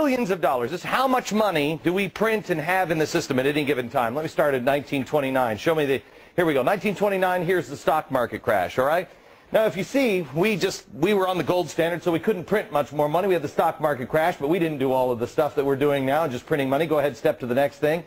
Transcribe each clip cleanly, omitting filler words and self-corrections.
Billions of dollars. This is how much money do we print and have in the system at any given time. Let me start at 1929. Show me the, here we go. 1929, here's the stock market crash, all right? Now, if you see, we were on the gold standard, so we couldn't print much more money. We had the stock market crash, but we didn't do all of the stuff that we're doing now, just printing money. Go ahead, step to the next thing.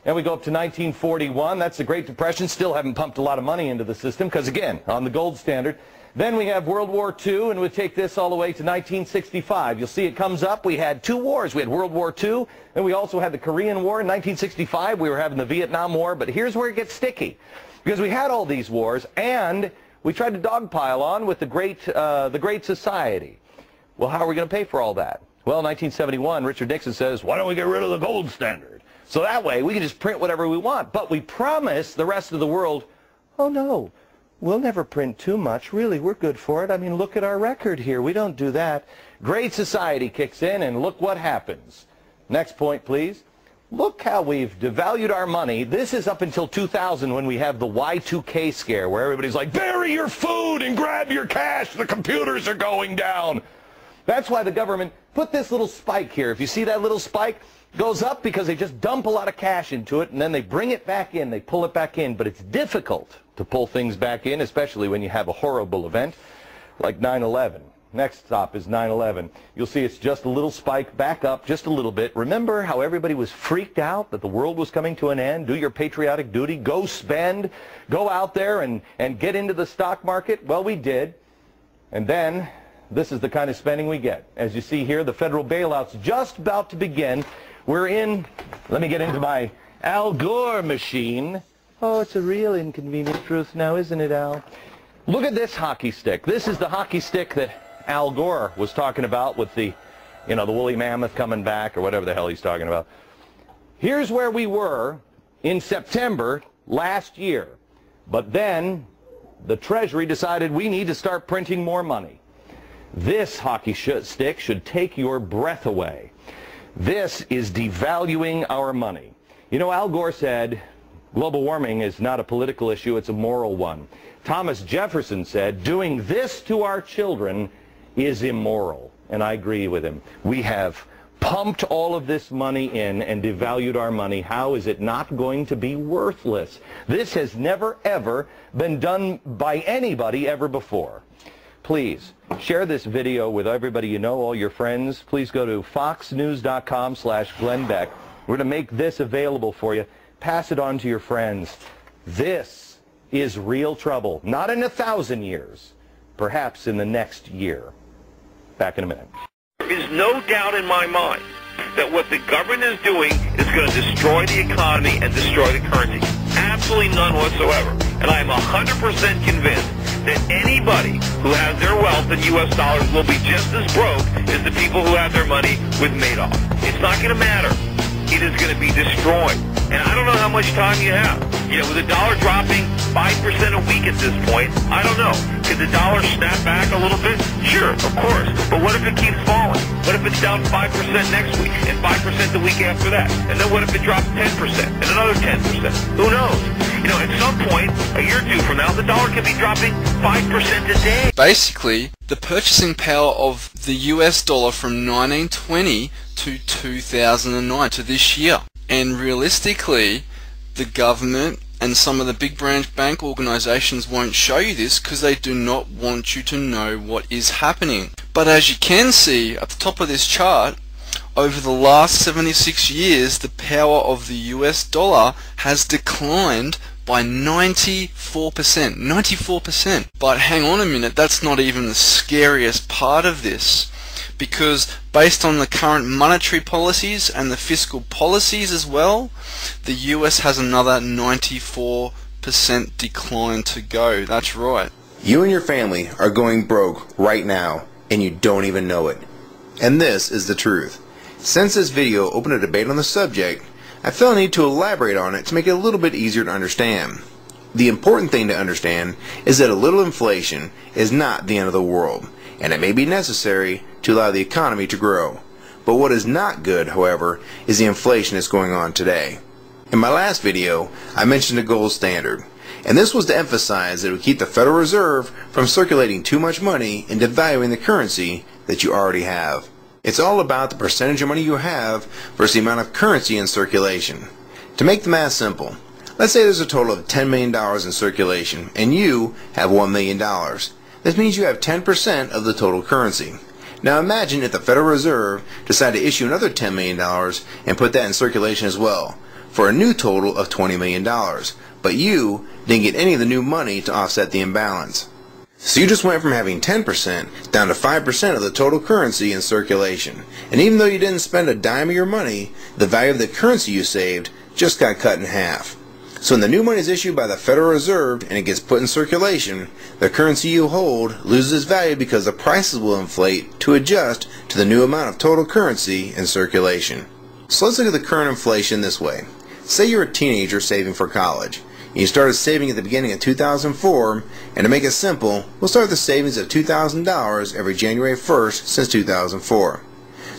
And we go up to 1941. That's the Great Depression. Still haven't pumped a lot of money into the system because, again, on the gold standard. Then we have World War II, and we take this all the way to 1965. You'll see it comes up. We had two wars. We had World War II, and we also had the Korean War. In 1965, we were having the Vietnam War. But here's where it gets sticky, because we had all these wars, and we tried to dogpile on with the Great Society. Well, how are we going to pay for all that? Well, in 1971, Richard Nixon says, why don't we get rid of the gold standard? So that way, we can just print whatever we want. But we promise the rest of the world, oh, no, we'll never print too much. Really, we're good for it. I mean, look at our record here. We don't do that. Great Society kicks in, and look what happens. Next point, please. Look how we've devalued our money. This is up until 2000 when we have the Y2K scare, where everybody's like, bury your food and grab your cash. The computers are going down. That's why the government put this little spike here. If you see that little spike, it goes up because they just dump a lot of cash into it, and then they bring it back in. They pull it back in. But it's difficult to pull things back in, especially when you have a horrible event like 9/11. Next stop is 9/11. You'll see it's just a little spike back up just a little bit. Remember how everybody was freaked out that the world was coming to an end? Do your patriotic duty. Go spend. Go out there and get into the stock market. Well, we did. And then this is the kind of spending we get. As you see here, the federal bailout's just about to begin. We're in, let me get into my Al Gore machine. Oh, it's a real inconvenient truth now, isn't it, Al? Look at this hockey stick. This is the hockey stick that Al Gore was talking about with the, you know, the woolly mammoth coming back or whatever the hell he's talking about. Here's where we were in September last year. But then the Treasury decided we need to start printing more money. This hockey stick should take your breath away. This is devaluing our money. You know, Al Gore said global warming is not a political issue, it's a moral one. Thomas Jefferson said doing this to our children is immoral, and I agree with him. We have pumped all of this money in and devalued our money. How is it not going to be worthless? This has never, ever been done by anybody ever before. Please share this video with everybody you know, all your friends. Please go to foxnews.com/Glenn Beck. We're going to make this available for you. Pass it on to your friends. This is real trouble. Not in 1,000 years. Perhaps in the next year. Back in a minute. There is no doubt in my mind that what the government is doing is going to destroy the economy and destroy the currency. Absolutely none whatsoever. And I am 100% convinced that anybody who has their wealth in U.S. dollars will be just as broke as the people who have their money with Madoff. It's not going to matter. It is going to be destroyed. And I don't know how much time you have. You know, with the dollar dropping 5% a week at this point, I don't know. Could the dollar snap back a little bit? Sure, of course. But what if it keeps falling? What if it's down 5% next week and 5% the week after that? And then what if it drops 10% and another 10%? Who knows? You know, at some point, a year or two from now, the dollar could be dropping 5% a day. Basically, the purchasing power of the US dollar from 1920 to 2009 to this year. And realistically, the government and some of the big branch bank organizations won't show you this because they do not want you to know what is happening. But as you can see at the top of this chart, over the last 76 years, the power of the US dollar has declined by 94%. 94%. But hang on a minute, that's not even the scariest part of this. Because based on the current monetary policies and the fiscal policies as well, the US has another 94% decline to go. That's right. You and your family are going broke right now, and you don't even know it. And this is the truth. Since this video opened a debate on the subject, I felt a need to elaborate on it to make it a little bit easier to understand. The important thing to understand is that a little inflation is not the end of the world, and it may be necessary to allow the economy to grow. But what is not good, however, is the inflation that's going on today. In my last video, I mentioned the gold standard, and this was to emphasize that it would keep the Federal Reserve from circulating too much money and devaluing the currency that you already have. It's all about the percentage of money you have versus the amount of currency in circulation. To make the math simple, let's say there's a total of $10 million in circulation and you have $1 million. This means you have 10% of the total currency. Now imagine if the Federal Reserve decided to issue another $10 million and put that in circulation as well, for a new total of $20 million. But you didn't get any of the new money to offset the imbalance. So you just went from having 10% down to 5% of the total currency in circulation. And even though you didn't spend a dime of your money, the value of the currency you saved just got cut in half. So when the new money is issued by the Federal Reserve and it gets put in circulation, the currency you hold loses its value because the prices will inflate to adjust to the new amount of total currency in circulation. So let's look at the current inflation this way. Say you're a teenager saving for college. You started saving at the beginning of 2004, and to make it simple, we'll start with the savings of $2,000 every January 1st since 2004.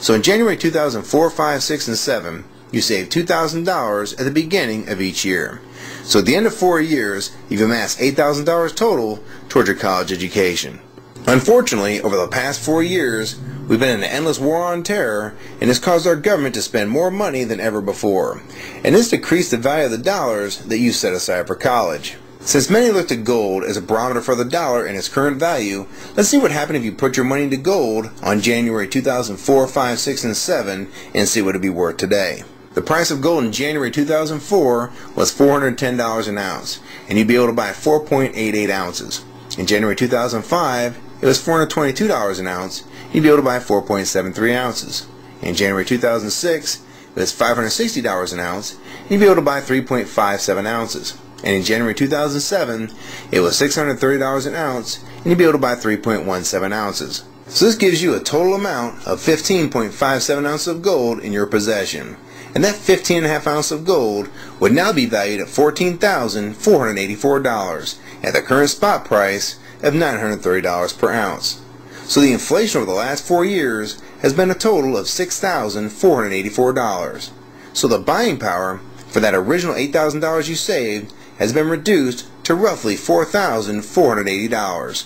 So in January 2004, 5, 6, and 7, you saved $2,000 at the beginning of each year. So at the end of 4 years, you've amassed $8,000 total towards your college education. Unfortunately, over the past 4 years, we've been in an endless war on terror, and it's caused our government to spend more money than ever before. And this decreased the value of the dollars that you set aside for college. Since many look to gold as a barometer for the dollar and its current value, let's see what happened if you put your money into gold on January 2004, 5, 6, and 7 and see what it would be worth today. The price of gold in January 2004 was $410 an ounce, and you'd be able to buy 4.88 ounces. In January 2005, it was $422 an ounce, and you'd be able to buy 4.73 ounces. In January 2006, it was $560 an ounce, and you'd be able to buy 3.57 ounces. And in January 2007, it was $630 an ounce, and you'd be able to buy 3.17 ounces. So this gives you a total amount of 15.57 ounces of gold in your possession. And that 15.5 ounces of gold would now be valued at $14,484 at the current spot price of $930 per ounce. So the inflation over the last 4 years has been a total of $6,484. So the buying power for that original $8,000 you saved has been reduced to roughly $4,480,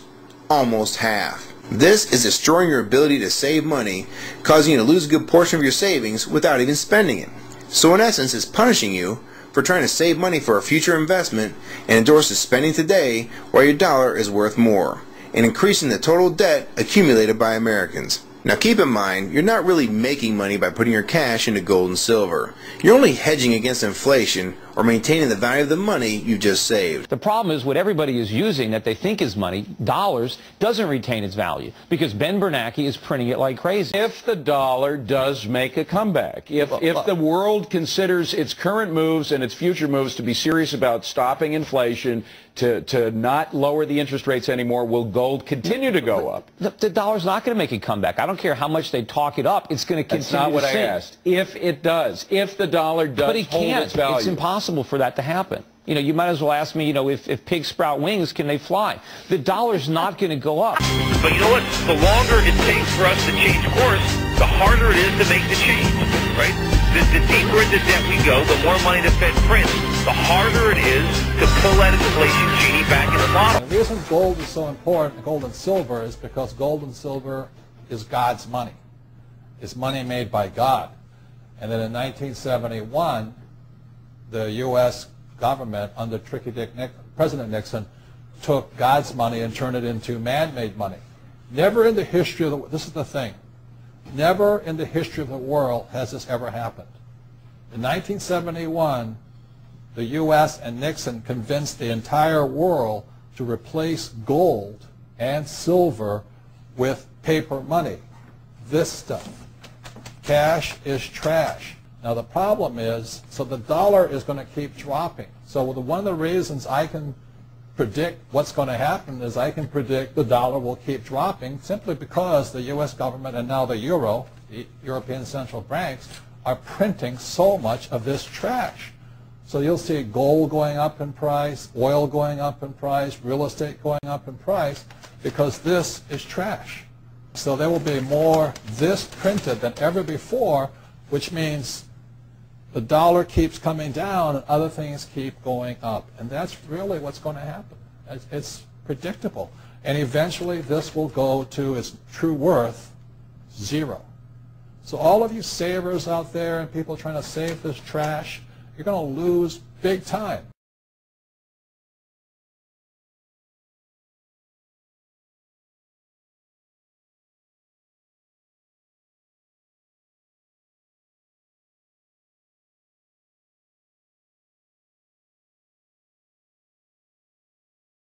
almost half. This is destroying your ability to save money, causing you to lose a good portion of your savings without even spending it. So in essence, it's punishing you for trying to save money for a future investment and endorses spending today while your dollar is worth more, and increasing the total debt accumulated by Americans. Now keep in mind, you're not really making money by putting your cash into gold and silver. You're only hedging against inflation or maintaining the value of the money you just saved. The problem is what everybody is using that they think is money, dollars, doesn't retain its value because Ben Bernanke is printing it like crazy. If the dollar does make a comeback, if the world considers its current moves and its future moves to be serious about stopping inflation, to not lower the interest rates anymore, will gold continue to go up? The dollar's not going to make a comeback. I don't care how much they talk it up. It's going to continue to sink. That's not what I asked. If it does, if the dollar does hold its value. It's impossible for that to happen. You know, you might as well ask me, you know, if pigs sprout wings, can they fly? The dollar's not going to go up. But you know what? The longer it takes for us to change course, the harder it is to make the change, right? The deeper into debt we go, the more money the Fed prints, the harder it is to pull that inflation genie back in the bottle. The reason gold is so important, gold and silver, is because gold and silver is God's money. It's money made by God. And then in 1971, the U.S. government under President Nixon took God's money and turned it into man-made money. Never in the history of the world, this is the thing, never in the history of the world has this ever happened. In 1971, the U.S. and Nixon convinced the entire world to replace gold and silver with paper money. This stuff. Cash is trash. Now the problem is, so the dollar is going to keep dropping. So one of the reasons I can predict what's going to happen is I can predict the dollar will keep dropping simply because the U.S. government and now the euro, the European central banks, are printing so much of this trash. So you'll see gold going up in price, oil going up in price, real estate going up in price because this is trash. So there will be more this printed than ever before, which means the dollar keeps coming down and other things keep going up. And that's really what's going to happen. It's predictable. And eventually this will go to its true worth, zero. So all of you savers out there and people trying to save this trash, you're going to lose big time.